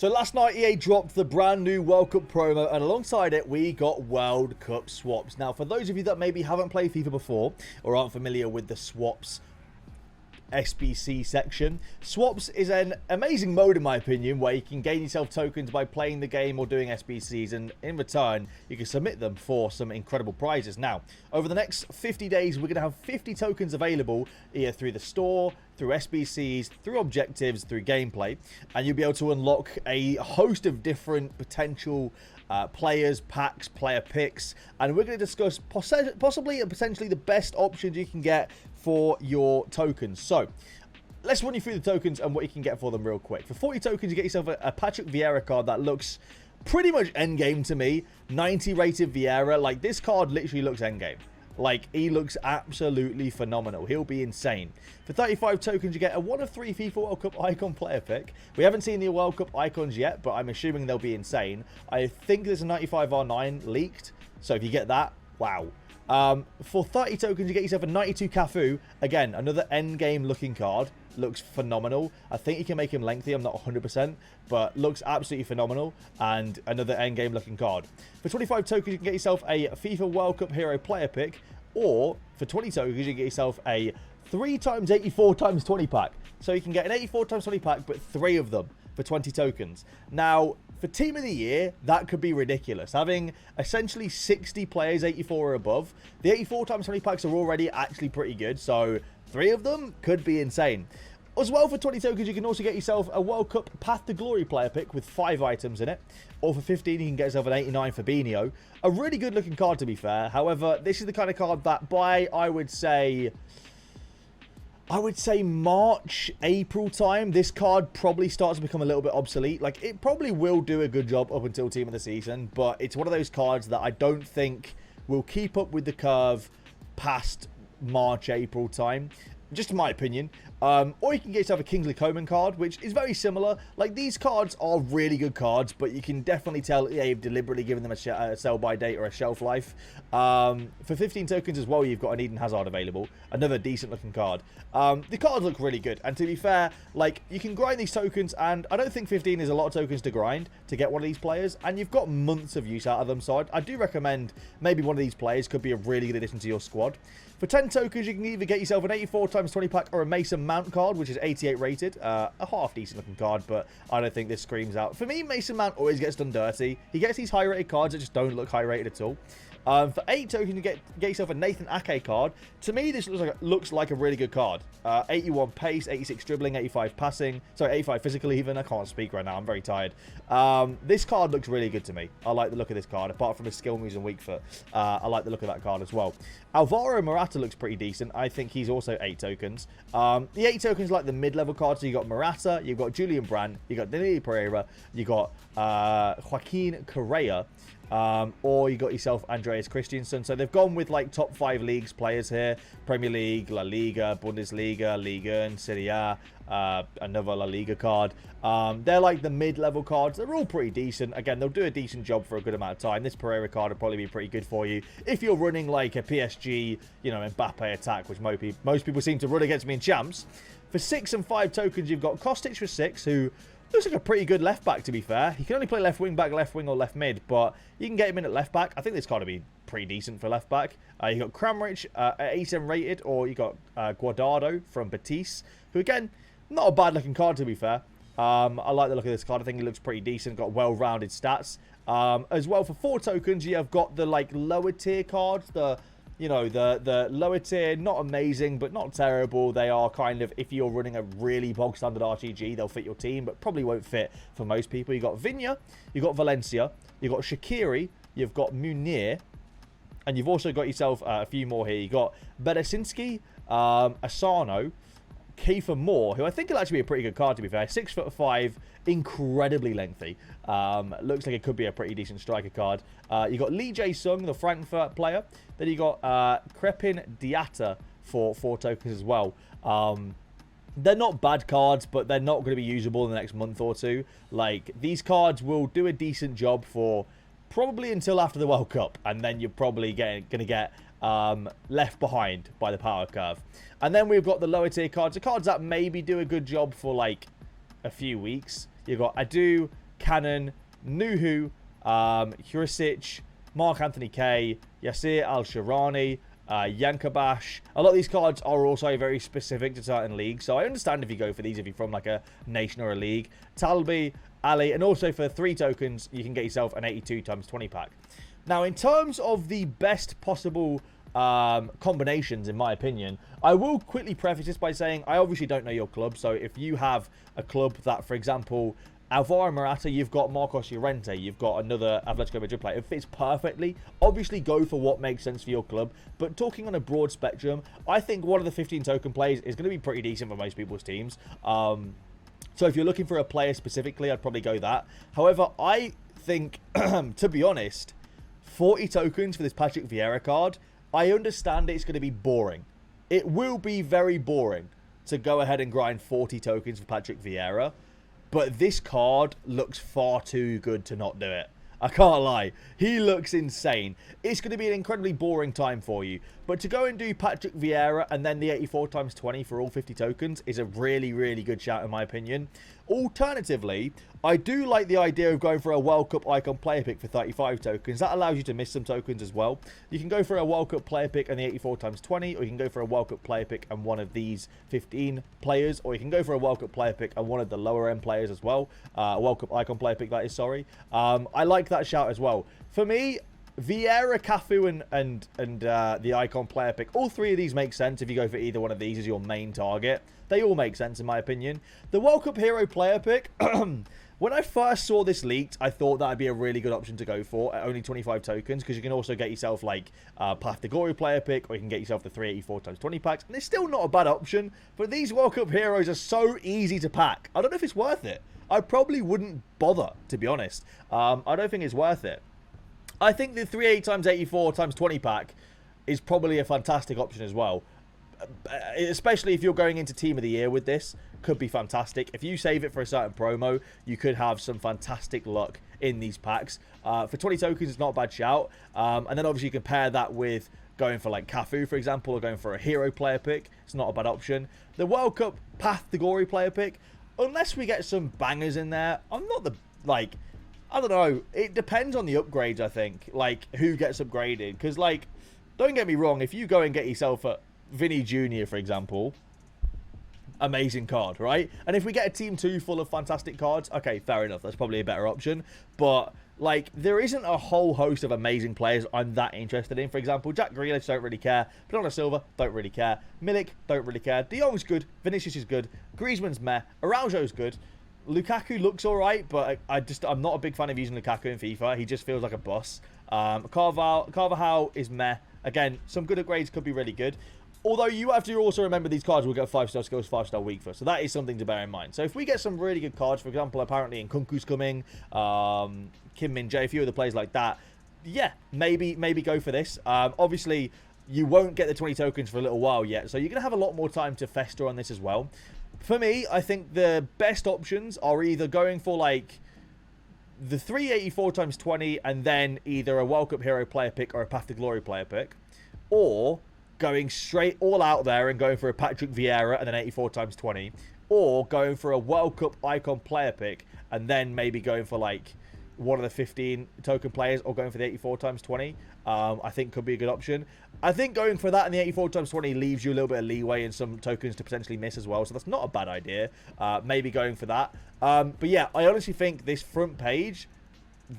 So last night EA dropped the brand new World Cup promo, and alongside it we got World Cup swaps. Now for those of you that maybe haven't played FIFA before or aren't familiar with the swaps SBC section, swaps is an amazing mode in my opinion where you can gain yourself tokens by playing the game or doing SBCs, and in return you can submit them for some incredible prizes. Now over the next 50 days we're going to have 50 tokens available either through the store, through SBCs, through objectives, through gameplay, and you'll be able to unlock a host of different potential players, packs, player picks, and we're going to discuss possibly and potentially the best options you can get for your tokens. So let's run you through the tokens and what you can get for them real quick. For 40 tokens you get yourself a Patrick Vieira card that looks pretty much endgame to me. 90 rated Vieira. Like, this card literally looks endgame. Like, he looks absolutely phenomenal. He'll be insane. For 35 tokens, you get a 1 of 3 FIFA World Cup icon player pick. We haven't seen the World Cup icons yet, but I'm assuming they'll be insane. I think there's a 95 R9 leaked, so if you get that, wow. For 30 tokens, you get yourself a 92 Cafu. Again, another endgame looking card. Looks phenomenal. I think you can make him lengthy. I'm not 100%, but looks absolutely phenomenal. And another endgame looking card. For 25 tokens, you can get yourself a FIFA World Cup Hero player pick. Or for 20 tokens, you can get yourself a 3x84x20 pack. So you can get an 84x20 pack, but 3 of them for 20 tokens. Now, for Team of the Year, that could be ridiculous. Having essentially 60 players 84 or above, the 84x20 packs are already actually pretty good, so 3 of them could be insane. As well, for 20 tokens, you can also get yourself a World Cup Path to Glory player pick with 5 items in it. Or for 15, you can get yourself an 89 Fabinho. A really good looking card, to be fair. However, this is the kind of card that by, I would say March, April time, this card probably starts to become a little bit obsolete. Like, it probably will do a good job up until Team of the Season, but it's one of those cards that I don't think will keep up with the curve past March, April time. Just in my opinion. Or you can get yourself a Kingsley Coman card, which is very similar. Like, these cards are really good cards, but you can definitely tell EA have deliberately given them a sell-by date or a shelf life. For 15 tokens as well, you've got an Eden Hazard available. Another decent-looking card. The cards look really good, and to be fair, like, you can grind these tokens, and I don't think 15 is a lot of tokens to grind to get one of these players, and you've got months of use out of them, so I do recommend maybe one of these players could be a really good addition to your squad. For 10 tokens, you can either get yourself an 84x20 pack or a Mason Mount card, which is 88 rated. A half decent looking card, but I don't think this screams out. For me, Mason Mount always gets done dirty. He gets these high rated cards that just don't look high rated at all. For 8 tokens, you get yourself a Nathan Ake card. To me, this looks like a really good card. 81 pace, 86 dribbling, 85 passing. Sorry, 85 physical even. I can't speak right now. I'm very tired. This card looks really good to me. I like the look of this card. Apart from his skill moves and weak foot, I like the look of that card as well. Alvaro Morata looks pretty decent. I think he's also 8 tokens. The 8 tokens like the mid-level cards. So you got Morata, you've got Julian Brandt, you got Danilo Pereira, you got Joaquin Correa. Or you got yourself Andreas Christensen. So they've gone with like top 5 leagues players here. Premier League, La Liga, Bundesliga, Liga, and Serie A. Another La Liga card. They're like the mid-level cards. They're all pretty decent. Again, they'll do a decent job for a good amount of time. This Pereira card will probably be pretty good for you if you're running like a PSG, you know, Mbappe attack, which most people seem to run against me in champs. For 6 and 5 tokens, you've got Kostic for 6, who looks like a pretty good left back, to be fair. He can only play left wing back, left wing, or left mid, but you can get him in at left back. I think this card will be pretty decent for left back. You got Kramaric at 8M rated, or you got Guardado from Betis, who again, not a bad looking card, to be fair. I like the look of this card. I think he looks pretty decent. Got well-rounded stats. As well, for 4 tokens, you have got the like lower tier cards, the lower tier, not amazing, but not terrible. They are kind of, if you're running a really bog standard RTG, they'll fit your team, but probably won't fit for most people. You got Vinya, you got Valencia, you got Shaqiri, you've got Munir, and you've also got yourself a few more here. You got Beresinski, Asano, Kiefer Moore, who I think will actually be a pretty good card, to be fair. 6'5", incredibly lengthy. Looks like it could be a pretty decent striker card. You got Lee Jae-sung, the Frankfurt player. Then you got Crepin Diatta for 4 tokens as well. They're not bad cards, but they're not going to be usable in the next month or two. Like, these cards will do a decent job for probably until after the World Cup, and then you're probably going to get left behind by the power curve. And then we've got the lower tier cards, the cards that maybe do a good job for like a few weeks. You've got Adu, Cannon, Nuhu, Jurisic, Mark Anthony Kay, Yasir Al-Shirani, Yankabash. A lot of these cards are also very specific to certain leagues, so I understand if you go for these if you're from like a nation or a league. Talbi, Ali, and also for 3 tokens, you can get yourself an 82 times 20 pack. Now, in terms of the best possible combinations, in my opinion, I will quickly preface this by saying I obviously don't know your club, so if you have a club that, for example, Alvaro Morata, you've got Marcos Llorente, you've got another Atletico Madrid player. It fits perfectly. Obviously, go for what makes sense for your club. But talking on a broad spectrum, I think one of the 15 token plays is going to be pretty decent for most people's teams. So if you're looking for a player specifically, I'd probably go that. However, I think, to be honest, 40 tokens for this Patrick Vieira card, I understand it's going to be boring. It will be very boring to go ahead and grind 40 tokens for Patrick Vieira. But this card looks far too good to not do it. I can't lie. He looks insane. It's going to be an incredibly boring time for you. But to go and do Patrick Vieira and then the 84 times 20 for all 50 tokens is a really, really good shout in my opinion. Alternatively, I do like the idea of going for a World Cup icon player pick for 35 tokens. That allows you to miss some tokens as well. You can go for a World Cup player pick and the 84 times 20, or you can go for a World Cup player pick and one of these 15 players, or you can go for a World Cup player pick and one of the lower end players as well. World Cup icon player pick, that is, sorry. I like that shout as well. For me, Vieira, Cafu, and the icon player pick, all 3 of these make sense if you go for either one of these as your main target. They all make sense in my opinion. The World Cup hero player pick, when I first saw this leaked, I thought that would be a really good option to go for at only 25 tokens, because you can also get yourself like Path to Glory player pick, or you can get yourself the 384 times 20 packs, and it's still not a bad option. But these World Cup heroes are so easy to pack. I don't know if it's worth it. I probably wouldn't bother, to be honest. I don't think it's worth it. I think the 38 times 84 times 20 pack is probably a fantastic option as well. Especially if you're going into Team of the Year with this, could be fantastic. If you save it for a certain promo, you could have some fantastic luck in these packs. For 20 tokens, it's not a bad shout. And then obviously you can pair that with going for like Cafu, for example, or going for a hero player pick. It's not a bad option. The World Cup Path to Glory player pick, unless we get some bangers in there, I'm not the, like, I don't know. It depends on the upgrades, I think. Like, who gets upgraded. Because, like, don't get me wrong. If you go and get yourself a Vinny Jr., for example, amazing card, right? And if we get a Team 2 full of fantastic cards, okay, fair enough. That's probably a better option. But, like, there isn't a whole host of amazing players I'm that interested in. For example, Jack Grealish, don't really care. Bernardo Silva, don't really care. Milik, don't really care. De Jong's good. Vinicius is good. Griezmann's meh. Araujo's good. Lukaku looks alright, but I'm not a big fan of using Lukaku in FIFA. He just feels like a boss. Carvajal is meh. Again, some good upgrades could be really good. Although you have to also remember these cards will get 5-star skills, 5-star weak for. So that is something to bear in mind. So if we get some really good cards, for example, apparently Nkunku's coming, Kim Min-jae, a few other players like that, yeah, maybe go for this. Obviously, you won't get the 20 tokens for a little while yet. So you're going to have a lot more time to fester on this as well. For me, I think the best options are either going for like the 384 times 20 and then either a World Cup hero player pick or a Path to Glory player pick, or going straight all out there and going for a Patrick Vieira and then 84 times 20, or going for a World Cup icon player pick and then maybe going for like one of the 15 token players, or going for the 84 times 20, I think could be a good option. I think going for that and the 84 times 20 leaves you a little bit of leeway and some tokens to potentially miss as well, so that's not a bad idea. Maybe going for that. But yeah, I honestly think this front page,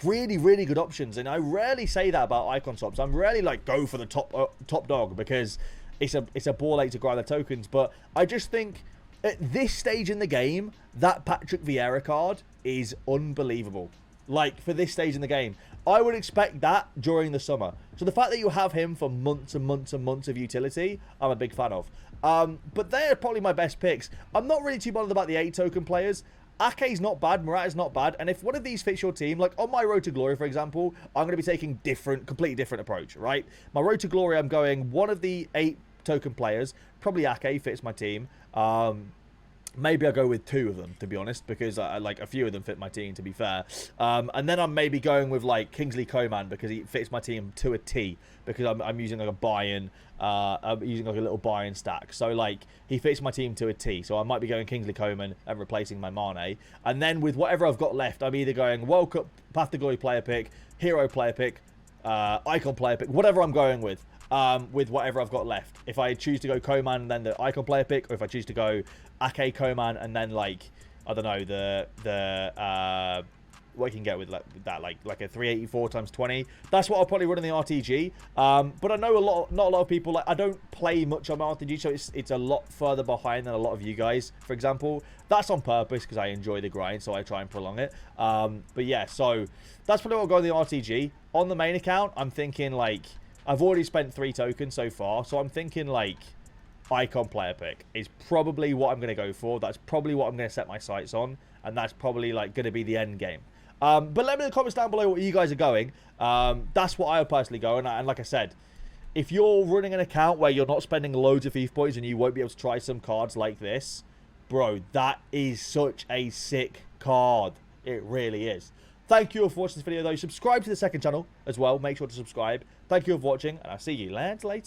really, really good options, and I rarely say that about icon swaps. I'm rarely like, go for the top dog, because it's a ball ache to grind the tokens, but I just think at this stage in the game, that Patrick Vieira card is unbelievable. Like, for this stage in the game, I would expect that during the summer. So the fact that you have him for months and months and months of utility, I'm a big fan of. But they're probably my best picks. I'm not really too bothered about the 8 token players. Ake's not bad, Morata's not bad, and if one of these fits your team, like on my Road to Glory, for example, I'm going to be taking completely different approach, right? My Road to Glory, I'm going one of the 8 token players, probably Ake fits my team. Maybe I'll go with 2 of them, to be honest, because like a few of them fit my team, to be fair. And then I'm maybe going with like Kingsley Coman because he fits my team to a T. Because I'm using like a buy-in, I'm using like a little buy-in stack. So like he fits my team to a T. So I might be going Kingsley Coman and replacing my Mane. And then with whatever I've got left, I'm either going World Cup Path to Glory player pick, Hero player pick, Icon player pick, whatever I'm going with whatever I've got left. If I choose to go Coman, then the Icon player pick, or if I choose to go Ake Coman, and then like I don't know the what you can get with that like a 384 times 20. That's what I'll probably run in the RTG. But I know not a lot of people, like I don't play much on my RTG, so it's a lot further behind than a lot of you guys. For example, that's on purpose because I enjoy the grind, so I try and prolong it. But yeah, so that's probably what I'll go in the RTG. On the main account, I'm thinking like I've already spent 3 tokens so far, so I'm thinking like Icon player pick is probably what I'm going to go for. That's probably what I'm going to set my sights on, and that's probably like going to be the end game. But let me know in the comments down below what you guys are going. That's what I would personally go, and like I said, if you're running an account where you're not spending loads of FIFA points and you won't be able to try some cards like this, bro, that is such a sick card. It really is. Thank you all for watching this video, though. Subscribe to the second channel as well. Make sure to subscribe. Thank you all for watching, and I'll see you later.